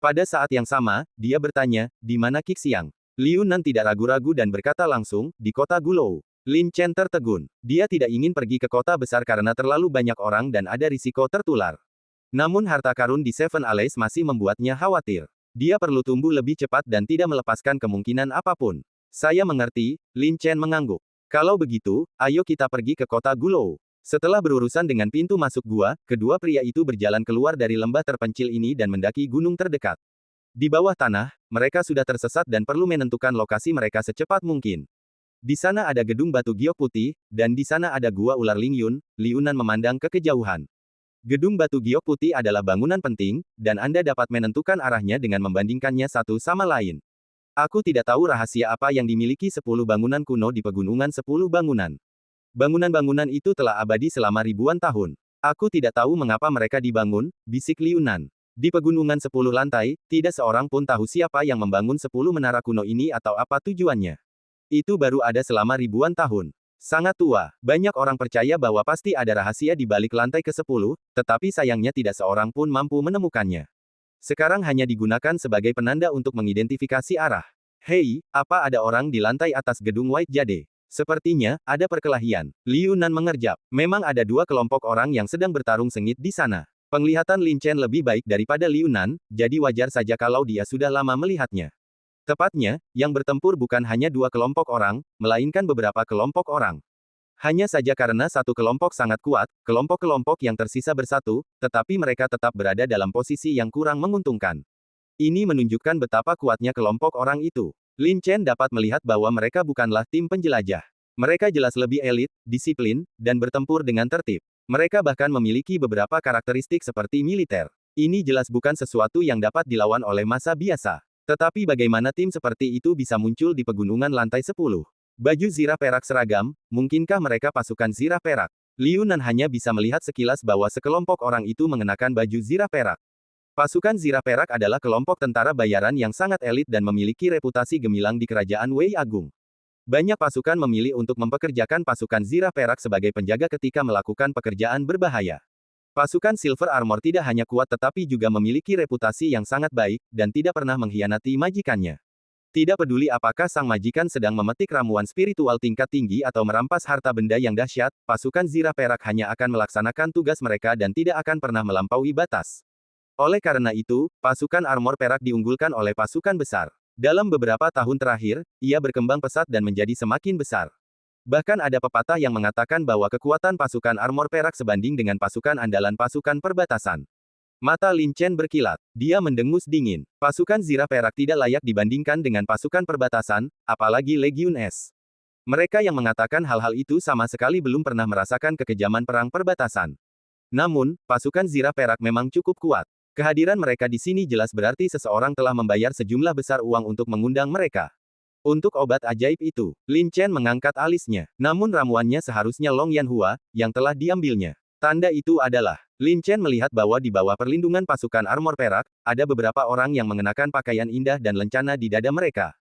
Pada saat yang sama, dia bertanya, di mana Qixiang? Liu Nan tidak ragu-ragu dan berkata langsung, di kota Gulou. Lin Chen tertegun. Dia tidak ingin pergi ke kota besar karena terlalu banyak orang dan ada risiko tertular. Namun harta karun di Seven Alleys masih membuatnya khawatir. Dia perlu tumbuh lebih cepat dan tidak melepaskan kemungkinan apapun. Saya mengerti, Lin Chen mengangguk. Kalau begitu, ayo kita pergi ke kota Gulou. Setelah berurusan dengan pintu masuk gua, kedua pria itu berjalan keluar dari lembah terpencil ini dan mendaki gunung terdekat. Di bawah tanah, mereka sudah tersesat dan perlu menentukan lokasi mereka secepat mungkin. Di sana ada gedung batu giok putih, dan di sana ada gua ular Lingyun. Liu Nan memandang ke kejauhan. Gedung batu giok putih adalah bangunan penting, dan Anda dapat menentukan arahnya dengan membandingkannya satu sama lain. Aku tidak tahu rahasia apa yang dimiliki 10 bangunan kuno di pegunungan 10 bangunan. Bangunan-bangunan itu telah abadi selama ribuan tahun. Aku tidak tahu mengapa mereka dibangun, bisik Liu Nan. Di pegunungan 10 lantai, tidak seorang pun tahu siapa yang membangun 10 menara kuno ini atau apa tujuannya. Itu baru ada selama ribuan tahun. Sangat tua. Banyak orang percaya bahwa pasti ada rahasia di balik lantai ke-10, tetapi sayangnya tidak seorang pun mampu menemukannya. Sekarang hanya digunakan sebagai penanda untuk mengidentifikasi arah. Hei, apa ada orang di lantai atas gedung White Jade? Sepertinya, ada perkelahian. Liu Nan mengerjap. Memang ada dua kelompok orang yang sedang bertarung sengit di sana. Penglihatan Lin Chen lebih baik daripada Liu Nan, jadi wajar saja kalau dia sudah lama melihatnya. Tepatnya, yang bertempur bukan hanya dua kelompok orang, melainkan beberapa kelompok orang. Hanya saja karena satu kelompok sangat kuat, kelompok-kelompok yang tersisa bersatu, tetapi mereka tetap berada dalam posisi yang kurang menguntungkan. Ini menunjukkan betapa kuatnya kelompok orang itu. Lin Chen dapat melihat bahwa mereka bukanlah tim penjelajah. Mereka jelas lebih elit, disiplin, dan bertempur dengan tertib. Mereka bahkan memiliki beberapa karakteristik seperti militer. Ini jelas bukan sesuatu yang dapat dilawan oleh massa biasa. Tetapi bagaimana tim seperti itu bisa muncul di pegunungan lantai 10? Baju zirah perak seragam, mungkinkah mereka pasukan zirah perak? Liu Nan hanya bisa melihat sekilas bahwa sekelompok orang itu mengenakan baju zirah perak. Pasukan zirah perak adalah kelompok tentara bayaran yang sangat elit dan memiliki reputasi gemilang di kerajaan Wei Agung. Banyak pasukan memilih untuk mempekerjakan pasukan zirah perak sebagai penjaga ketika melakukan pekerjaan berbahaya. Pasukan Silver Armor tidak hanya kuat tetapi juga memiliki reputasi yang sangat baik, dan tidak pernah mengkhianati majikannya. Tidak peduli apakah sang majikan sedang memetik ramuan spiritual tingkat tinggi atau merampas harta benda yang dahsyat, pasukan zirah perak hanya akan melaksanakan tugas mereka dan tidak akan pernah melampaui batas. Oleh karena itu, pasukan armor perak diunggulkan oleh pasukan besar. Dalam beberapa tahun terakhir, ia berkembang pesat dan menjadi semakin besar. Bahkan ada pepatah yang mengatakan bahwa kekuatan pasukan armor perak sebanding dengan pasukan andalan pasukan perbatasan. Mata Lin Chen berkilat. Dia mendengus dingin. Pasukan zirah perak tidak layak dibandingkan dengan pasukan perbatasan, apalagi Legiun S. Mereka yang mengatakan hal-hal itu sama sekali belum pernah merasakan kekejaman perang perbatasan. Namun, pasukan zirah perak memang cukup kuat. Kehadiran mereka di sini jelas berarti seseorang telah membayar sejumlah besar uang untuk mengundang mereka. Untuk obat ajaib itu, Lin Chen mengangkat alisnya. Namun ramuannya seharusnya Long Yanhua, yang telah diambilnya. Tanda itu adalah, Lin Chen melihat bahwa di bawah perlindungan pasukan armor perak, ada beberapa orang yang mengenakan pakaian indah dan lencana di dada mereka.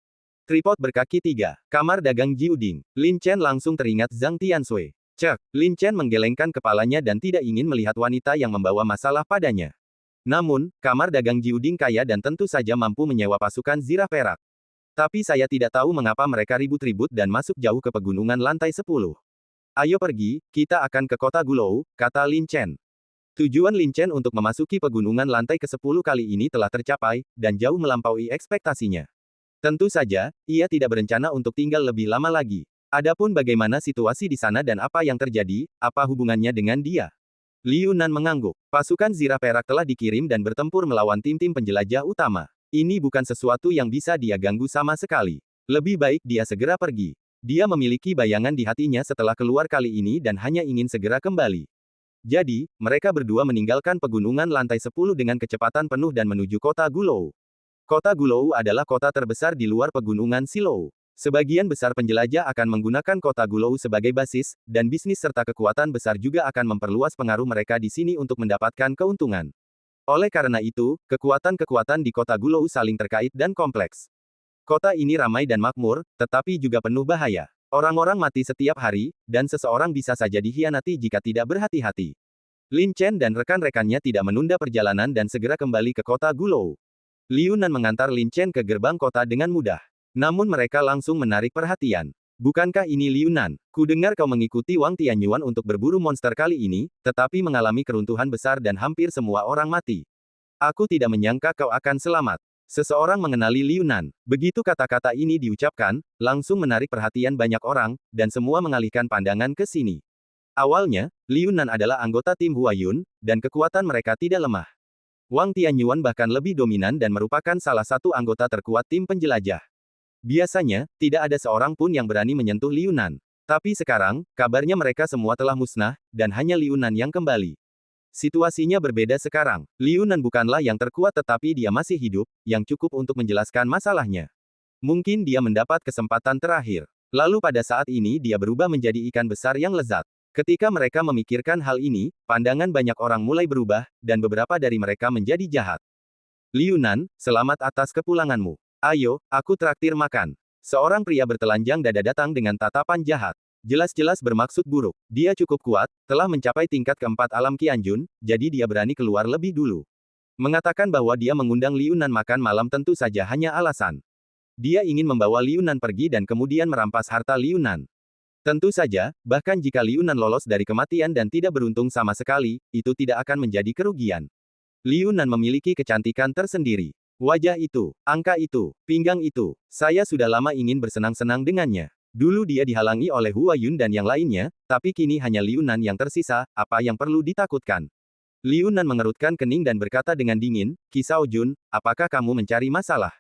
Tripod berkaki 3, kamar dagang Jiuding. Lin Chen langsung teringat Zhang Tianshui. Cek, Lin Chen menggelengkan kepalanya dan tidak ingin melihat wanita yang membawa masalah padanya. Namun, kamar dagang Jiuding kaya dan tentu saja mampu menyewa pasukan zirah perak. Tapi saya tidak tahu mengapa mereka ribut-ribut dan masuk jauh ke pegunungan lantai 10. Ayo pergi, kita akan ke kota Gulou, kata Lin Chen. Tujuan Lin Chen untuk memasuki pegunungan lantai ke-10 kali ini telah tercapai, dan jauh melampaui ekspektasinya. Tentu saja, ia tidak berencana untuk tinggal lebih lama lagi. Adapun bagaimana situasi di sana dan apa yang terjadi, apa hubungannya dengan dia? Liu Nan mengangguk. Pasukan zirah perak telah dikirim dan bertempur melawan tim-tim penjelajah utama. Ini bukan sesuatu yang bisa dia ganggu sama sekali. Lebih baik dia segera pergi. Dia memiliki bayangan di hatinya setelah keluar kali ini dan hanya ingin segera kembali. Jadi, mereka berdua meninggalkan pegunungan lantai 10 dengan kecepatan penuh dan menuju kota Gulou. Kota Gulou adalah kota terbesar di luar pegunungan Silou. Sebagian besar penjelajah akan menggunakan kota Gulou sebagai basis, dan bisnis serta kekuatan besar juga akan memperluas pengaruh mereka di sini untuk mendapatkan keuntungan. Oleh karena itu, kekuatan-kekuatan di kota Gulou saling terkait dan kompleks. Kota ini ramai dan makmur, tetapi juga penuh bahaya. Orang-orang mati setiap hari, dan seseorang bisa saja dikhianati jika tidak berhati-hati. Lin Chen dan rekan-rekannya tidak menunda perjalanan dan segera kembali ke kota Gulou. Liu Nan mengantar Lin Chen ke gerbang kota dengan mudah. Namun mereka langsung menarik perhatian. Bukankah ini Liu Nan? Kudengar kau mengikuti Wang Tianyuan untuk berburu monster kali ini, tetapi mengalami keruntuhan besar dan hampir semua orang mati. Aku tidak menyangka kau akan selamat. Seseorang mengenali Liu Nan. Begitu kata-kata ini diucapkan, langsung menarik perhatian banyak orang, dan semua mengalihkan pandangan ke sini. Awalnya, Liu Nan adalah anggota tim Huayun, dan kekuatan mereka tidak lemah. Wang Tianyuan bahkan lebih dominan dan merupakan salah satu anggota terkuat tim penjelajah. Biasanya, tidak ada seorang pun yang berani menyentuh Liu Nan. Tapi sekarang, kabarnya mereka semua telah musnah, dan hanya Liu Nan yang kembali. Situasinya berbeda sekarang. Liu Nan bukanlah yang terkuat tetapi dia masih hidup, yang cukup untuk menjelaskan masalahnya. Mungkin dia mendapat kesempatan terakhir. Lalu pada saat ini dia berubah menjadi ikan besar yang lezat. Ketika mereka memikirkan hal ini, pandangan banyak orang mulai berubah, dan beberapa dari mereka menjadi jahat. Liu Nan, selamat atas kepulanganmu. Ayo, aku traktir makan. Seorang pria bertelanjang dada datang dengan tatapan jahat. Jelas-jelas bermaksud buruk. Dia cukup kuat, telah mencapai tingkat keempat alam Qianjun, jadi dia berani keluar lebih dulu. Mengatakan bahwa dia mengundang Liu Nan makan malam tentu saja hanya alasan. Dia ingin membawa Liu Nan pergi dan kemudian merampas harta Liu Nan. Tentu saja, bahkan jika Liu Nan lolos dari kematian dan tidak beruntung sama sekali, itu tidak akan menjadi kerugian. Liu Nan memiliki kecantikan tersendiri. Wajah itu, angka itu, pinggang itu, saya sudah lama ingin bersenang-senang dengannya. Dulu dia dihalangi oleh Huayun dan yang lainnya, tapi kini hanya Liu Nan yang tersisa, apa yang perlu ditakutkan? Liu Nan mengerutkan kening dan berkata dengan dingin, Qi Shaojun, apakah kamu mencari masalah?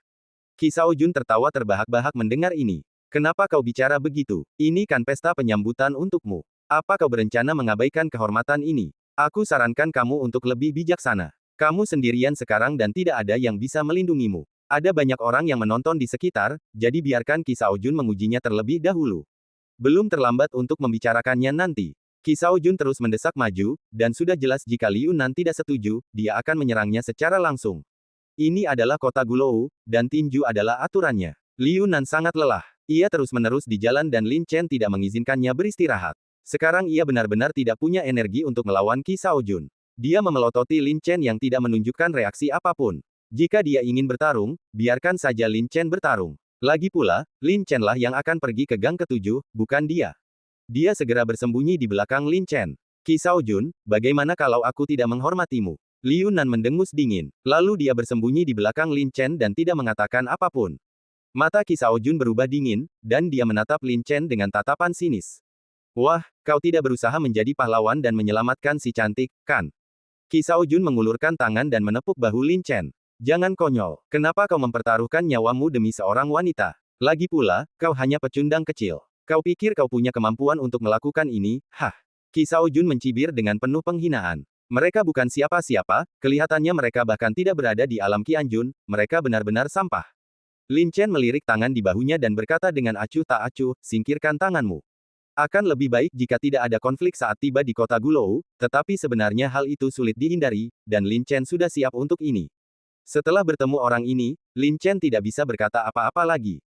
Qi Shaojun tertawa terbahak-bahak mendengar ini. Kenapa kau bicara begitu? Ini kan pesta penyambutan untukmu. Apa kau berencana mengabaikan kehormatan ini? Aku sarankan kamu untuk lebih bijaksana. Kamu sendirian sekarang dan tidak ada yang bisa melindungimu. Ada banyak orang yang menonton di sekitar, jadi biarkan Qi Shaojun mengujinya terlebih dahulu. Belum terlambat untuk membicarakannya nanti. Qi Shaojun terus mendesak maju, dan sudah jelas jika Liu Nan tidak setuju, dia akan menyerangnya secara langsung. Ini adalah kota Gulou, dan tinju adalah aturannya. Liu Nan sangat lelah. Ia terus-menerus di jalan dan Lin Chen tidak mengizinkannya beristirahat. Sekarang ia benar-benar tidak punya energi untuk melawan Qi Shaojun. Dia memelototi Lin Chen yang tidak menunjukkan reaksi apapun. Jika dia ingin bertarung, biarkan saja Lin Chen bertarung. Lagi pula, Lin Chen lah yang akan pergi ke gang ketujuh, bukan dia. Dia segera bersembunyi di belakang Lin Chen. Qi Shaojun, bagaimana kalau aku tidak menghormatimu? Liu Nan mendengus dingin. Lalu dia bersembunyi di belakang Lin Chen dan tidak mengatakan apapun. Mata Qi Shaojun berubah dingin, dan dia menatap Lin Chen dengan tatapan sinis. Wah, kau tidak berusaha menjadi pahlawan dan menyelamatkan si cantik, kan? Qi Shaojun mengulurkan tangan dan menepuk bahu Lin Chen. Jangan konyol. Kenapa kau mempertaruhkan nyawamu demi seorang wanita? Lagi pula, kau hanya pecundang kecil. Kau pikir kau punya kemampuan untuk melakukan ini? Hah? Qi Shaojun mencibir dengan penuh penghinaan. Mereka bukan siapa-siapa, kelihatannya mereka bahkan tidak berada di alam Qianjun, mereka benar-benar sampah. Lin Chen melirik tangan di bahunya dan berkata dengan acuh tak acuh, singkirkan tanganmu. Akan lebih baik jika tidak ada konflik saat tiba di kota Gulou, tetapi sebenarnya hal itu sulit dihindari, dan Lin Chen sudah siap untuk ini. Setelah bertemu orang ini, Lin Chen tidak bisa berkata apa-apa lagi.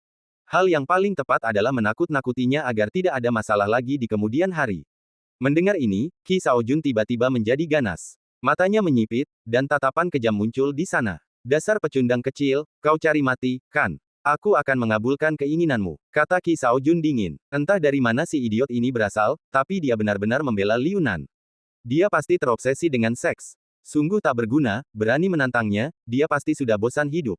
Hal yang paling tepat adalah menakut-nakutinya agar tidak ada masalah lagi di kemudian hari. Mendengar ini, Qi Shaojun tiba-tiba menjadi ganas. Matanya menyipit, dan tatapan kejam muncul di sana. Dasar pecundang kecil, kau cari mati, kan? Aku akan mengabulkan keinginanmu, kata Qi Shaojun dingin. Entah dari mana si idiot ini berasal, tapi dia benar-benar membela Liu Nan. Dia pasti terobsesi dengan seks. Sungguh tak berguna, berani menantangnya, dia pasti sudah bosan hidup.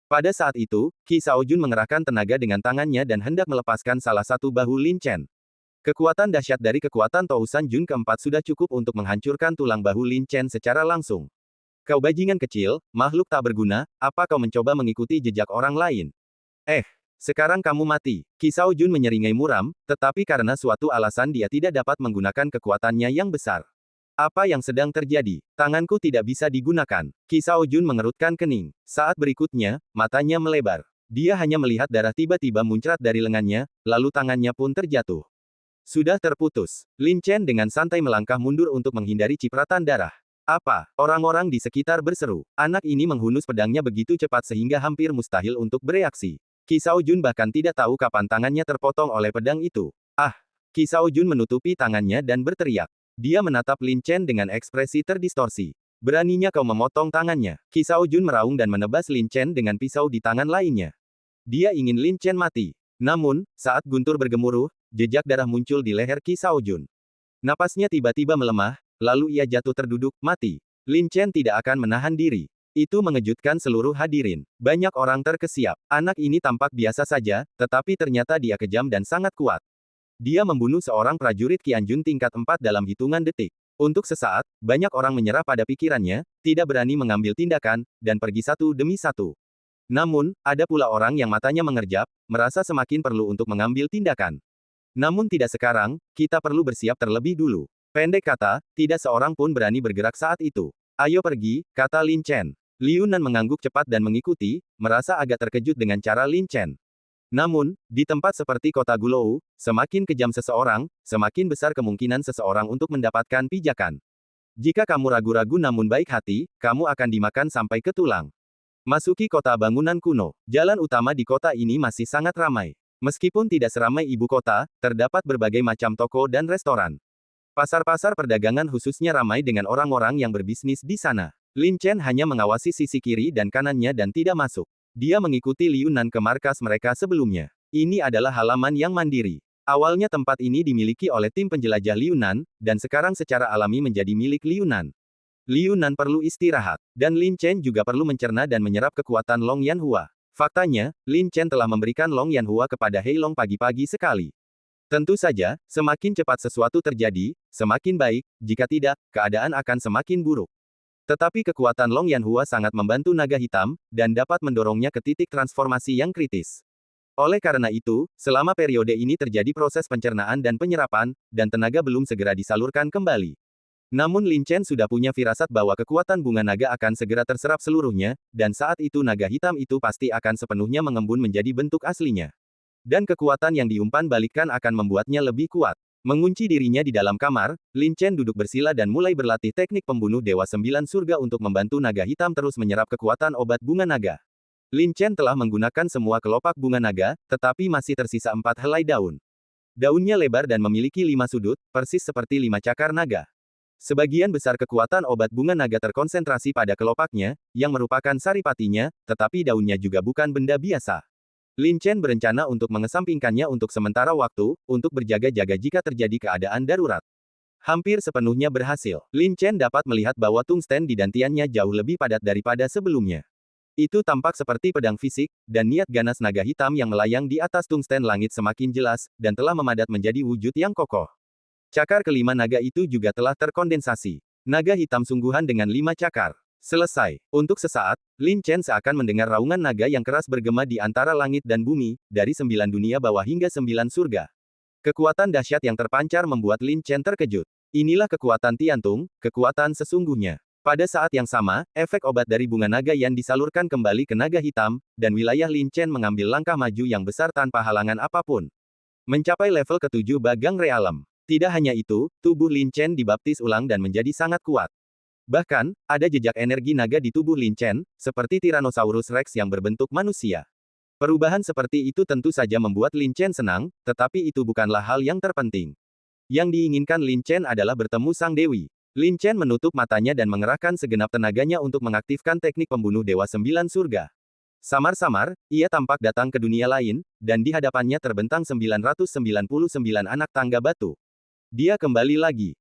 Pada saat itu, Qi Shaojun mengerahkan tenaga dengan tangannya dan hendak melepaskan salah satu bahu Lin Chen. Kekuatan dahsyat dari kekuatan Tousan Jun keempat sudah cukup untuk menghancurkan tulang bahu Lin Chen secara langsung. Kau bajingan kecil, makhluk tak berguna, apa kau mencoba mengikuti jejak orang lain? Sekarang kamu mati. Qi Shaojun menyeringai muram, tetapi karena suatu alasan dia tidak dapat menggunakan kekuatannya yang besar. Apa yang sedang terjadi? Tanganku tidak bisa digunakan. Qi Shaojun mengerutkan kening. Saat berikutnya, matanya melebar. Dia hanya melihat darah tiba-tiba muncrat dari lengannya, lalu tangannya pun terjatuh. Sudah terputus. Lin Chen dengan santai melangkah mundur untuk menghindari cipratan darah. Apa? Orang-orang di sekitar berseru. Anak ini menghunus pedangnya begitu cepat sehingga hampir mustahil untuk bereaksi. Qi Xiaojun bahkan tidak tahu kapan tangannya terpotong oleh pedang itu. Ah! Qi Xiaojun menutupi tangannya dan berteriak. Dia menatap Lin Chen dengan ekspresi terdistorsi. Beraninya kau memotong tangannya. Qi Xiaojun meraung dan menebas Lin Chen dengan pisau di tangan lainnya. Dia ingin Lin Chen mati. Namun, saat guntur bergemuruh, jejak darah muncul di leher Qi Xiaojun. Napasnya tiba-tiba melemah, lalu ia jatuh terduduk, mati. Lin Chen tidak akan menahan diri. Itu mengejutkan seluruh hadirin. Banyak orang terkesiap. Anak ini tampak biasa saja, tetapi ternyata dia kejam dan sangat kuat. Dia membunuh seorang prajurit Qianjun tingkat 4 dalam hitungan detik. Untuk sesaat, banyak orang menyerah pada pikirannya, tidak berani mengambil tindakan, dan pergi satu demi satu. Namun, ada pula orang yang matanya mengerjap, merasa semakin perlu untuk mengambil tindakan. Namun tidak sekarang, kita perlu bersiap terlebih dulu. Pendek kata, tidak seorang pun berani bergerak saat itu. Ayo pergi, kata Lin Chen. Liu Nan mengangguk cepat dan mengikuti, merasa agak terkejut dengan cara Lin Chen. Namun, di tempat seperti kota Gulou, semakin kejam seseorang, semakin besar kemungkinan seseorang untuk mendapatkan pijakan. Jika kamu ragu-ragu namun baik hati, kamu akan dimakan sampai ke tulang. Masuki kota bangunan kuno. Jalan utama di kota ini masih sangat ramai. Meskipun tidak seramai ibu kota, terdapat berbagai macam toko dan restoran. Pasar-pasar perdagangan khususnya ramai dengan orang-orang yang berbisnis di sana. Lin Chen hanya mengawasi sisi kiri dan kanannya dan tidak masuk. Dia mengikuti Liu Nan ke markas mereka sebelumnya. Ini adalah halaman yang mandiri. Awalnya tempat ini dimiliki oleh tim penjelajah Liu Nan, dan sekarang secara alami menjadi milik Liu Nan. Liu Nan perlu istirahat, dan Lin Chen juga perlu mencerna dan menyerap kekuatan Long Yanhua. Faktanya, Lin Chen telah memberikan Long Yanhua kepada Hei Long pagi-pagi sekali. Tentu saja, semakin cepat sesuatu terjadi, semakin baik, jika tidak, keadaan akan semakin buruk. Tetapi kekuatan Long Yanhua sangat membantu naga hitam, dan dapat mendorongnya ke titik transformasi yang kritis. Oleh karena itu, selama periode ini terjadi proses pencernaan dan penyerapan, dan tenaga belum segera disalurkan kembali. Namun Lin Chen sudah punya firasat bahwa kekuatan bunga naga akan segera terserap seluruhnya, dan saat itu naga hitam itu pasti akan sepenuhnya mengembun menjadi bentuk aslinya. Dan kekuatan yang diumpan balikkan akan membuatnya lebih kuat. Mengunci dirinya di dalam kamar, Lin Chen duduk bersila dan mulai berlatih teknik pembunuh Dewa Sembilan Surga untuk membantu naga hitam terus menyerap kekuatan obat bunga naga. Lin Chen telah menggunakan semua kelopak bunga naga, tetapi masih tersisa 4 helai daun. Daunnya lebar dan memiliki 5 sudut, persis seperti 5 cakar naga. Sebagian besar kekuatan obat bunga naga terkonsentrasi pada kelopaknya, yang merupakan saripatinya, tetapi daunnya juga bukan benda biasa. Lin Chen berencana untuk mengesampingkannya untuk sementara waktu, untuk berjaga-jaga jika terjadi keadaan darurat. Hampir sepenuhnya berhasil. Lin Chen dapat melihat bahwa tungsten di dantiannya jauh lebih padat daripada sebelumnya. Itu tampak seperti pedang fisik, dan niat ganas naga hitam yang melayang di atas tungsten langit semakin jelas, dan telah memadat menjadi wujud yang kokoh. Cakar kelima naga itu juga telah terkondensasi. Naga hitam sungguhan dengan 5 cakar. Selesai. Untuk sesaat, Lin Chen seakan mendengar raungan naga yang keras bergema di antara langit dan bumi, dari 9 dunia bawah hingga 9 surga. Kekuatan dahsyat yang terpancar membuat Lin Chen terkejut. Inilah kekuatan Tiantung, kekuatan sesungguhnya. Pada saat yang sama, efek obat dari bunga naga yang disalurkan kembali ke naga hitam, dan wilayah Lin Chen mengambil langkah maju yang besar tanpa halangan apapun. Mencapai level ke-7 Bagang Realem. Tidak hanya itu, tubuh Lin Chen dibaptis ulang dan menjadi sangat kuat. Bahkan, ada jejak energi naga di tubuh Lin Chen, seperti Tyrannosaurus Rex yang berbentuk manusia. Perubahan seperti itu tentu saja membuat Lin Chen senang, tetapi itu bukanlah hal yang terpenting. Yang diinginkan Lin Chen adalah bertemu Sang Dewi. Lin Chen menutup matanya dan mengerahkan segenap tenaganya untuk mengaktifkan teknik pembunuh Dewa Sembilan Surga. Samar-samar, ia tampak datang ke dunia lain, dan di hadapannya terbentang 999 anak tangga batu. Dia kembali lagi.